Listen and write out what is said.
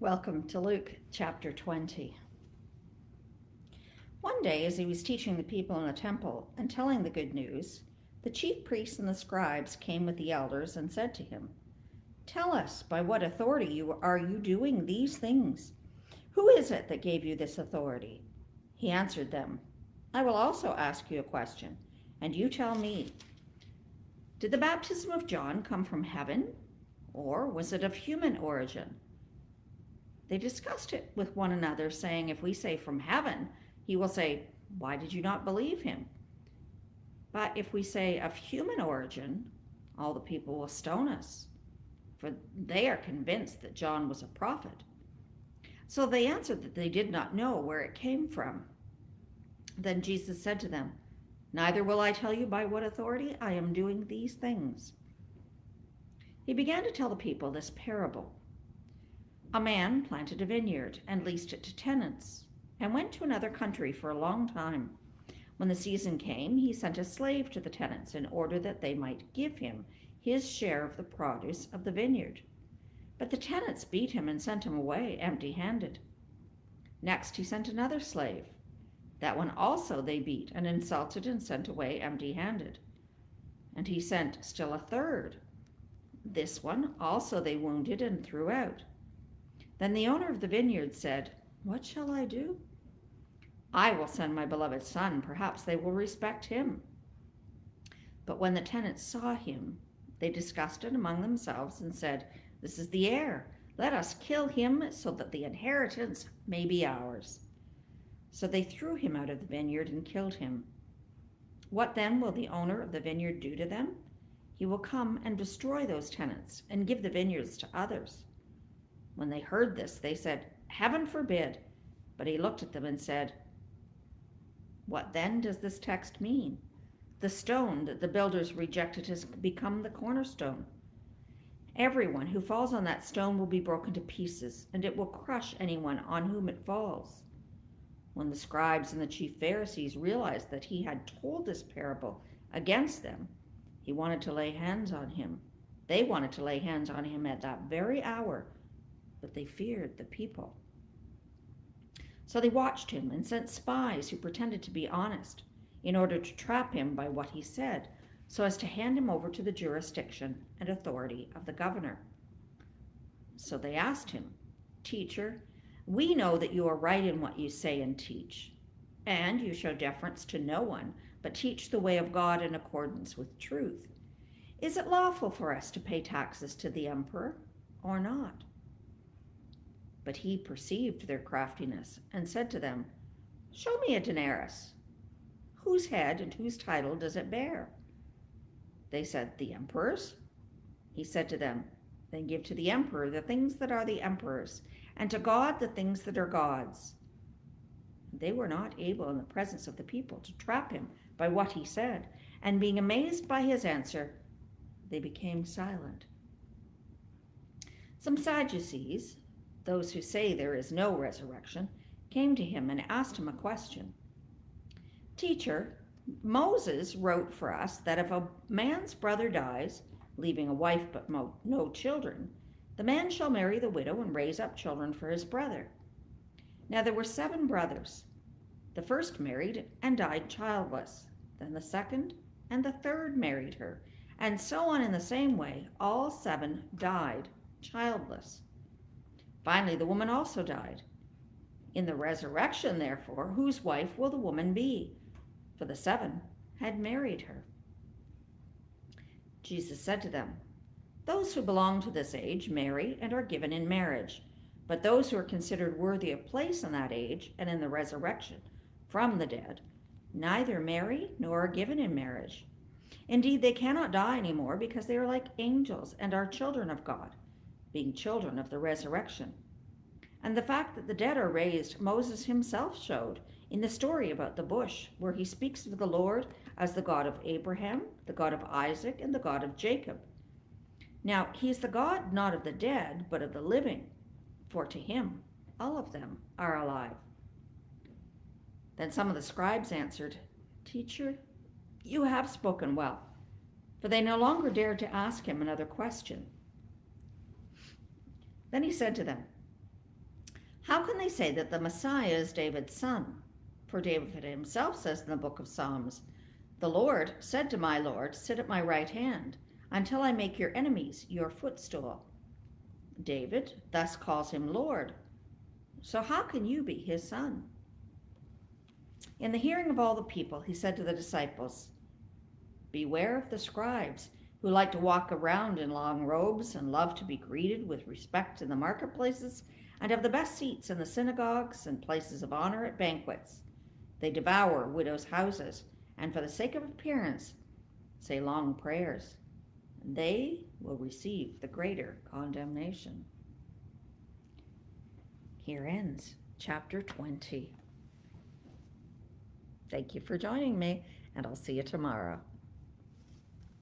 Welcome to Luke chapter 20. One day, as he was teaching the people in the temple and telling the good news, the chief priests and the scribes came with the elders and said to him, "Tell us, by what authority are you doing these things? Who is it that gave you this authority?" He answered them, "I will also ask you a question, and you tell me. Did the baptism of John come from heaven, or was it of human origin?" They discussed it with one another, saying, "If we say from heaven, he will say, 'Why did you not believe him?' But if we say of human origin, all the people will stone us, for they are convinced that John was a prophet." So they answered that they did not know where it came from. Then Jesus said to them, "Neither will I tell you by what authority I am doing these things." He began to tell the people this parable. A man planted a vineyard and leased it to tenants and went to another country for a long time. When the season came, he sent a slave to the tenants in order that they might give him his share of the produce of the vineyard. But the tenants beat him and sent him away empty-handed. Next, he sent another slave. That one also they beat and insulted and sent away empty-handed. And he sent still a third. This one also they wounded and threw out. Then the owner of the vineyard said, "What shall I do? I will send my beloved son. Perhaps they will respect him." But when the tenants saw him, they discussed it among themselves and said, "This is the heir. Let us kill him so that the inheritance may be ours." So they threw him out of the vineyard and killed him. What then will the owner of the vineyard do to them? He will come and destroy those tenants and give the vineyards to others. When they heard this, they said, "Heaven forbid." But he looked at them and said, "What then does this text mean? The stone that the builders rejected has become the cornerstone. Everyone who falls on that stone will be broken to pieces, and it will crush anyone on whom it falls." When the scribes and the chief Pharisees realized that he had told this parable against them, they wanted to lay hands on him at that very hour, but they feared the people. So they watched him and sent spies who pretended to be honest in order to trap him by what he said, so as to hand him over to the jurisdiction and authority of the governor. So they asked him, "Teacher, we know that you are right in what you say and teach, and you show deference to no one, but teach the way of God in accordance with truth. Is it lawful for us to pay taxes to the emperor or not?" But he perceived their craftiness and said to them, "Show me a denarius. Whose head and whose title does it bear?" They said, "The emperor's." He said to them, "Then give to the emperor the things that are the emperor's, and to God the things that are God's." They were not able in the presence of the people to trap him by what he said, and being amazed by his answer, they became silent. Some Sadducees, those who say there is no resurrection, came to him and asked him a question. "Teacher, Moses wrote for us that if a man's brother dies, leaving a wife but no children, the man shall marry the widow and raise up children for his brother. Now there were 7 brothers. The first married and died childless. Then the second and the third married her, and so on in the same way, all 7 died childless. Finally, the woman also died. In the resurrection, therefore, whose wife will the woman be? For the 7 had married her." Jesus said to them, "Those who belong to this age marry and are given in marriage, but those who are considered worthy of place in that age and in the resurrection from the dead neither marry nor are given in marriage. Indeed, they cannot die anymore because they are like angels and are children of God, being children of the resurrection. And the fact that the dead are raised, Moses himself showed in the story about the bush, where he speaks of the Lord as the God of Abraham, the God of Isaac, and the God of Jacob. Now, he is the God not of the dead, but of the living, for to him all of them are alive." Then some of the scribes answered, "Teacher, you have spoken well." For they no longer dared to ask him another question. Then he said to them, How can they say that the Messiah is David's son? For David himself says in the book of Psalms, "The Lord said to my Lord, sit at my right hand, until I make your enemies your footstool." David thus calls him Lord. So how can you be his son? In the hearing of all the people, he said to the disciples, "Beware of the scribes, who like to walk around in long robes and love to be greeted with respect in the marketplaces and have the best seats in the synagogues and places of honor at banquets. They devour widows' houses, and for the sake of appearance say long prayers. They will receive the greater condemnation." Here ends chapter 20. Thank you for joining me, and I'll see you tomorrow.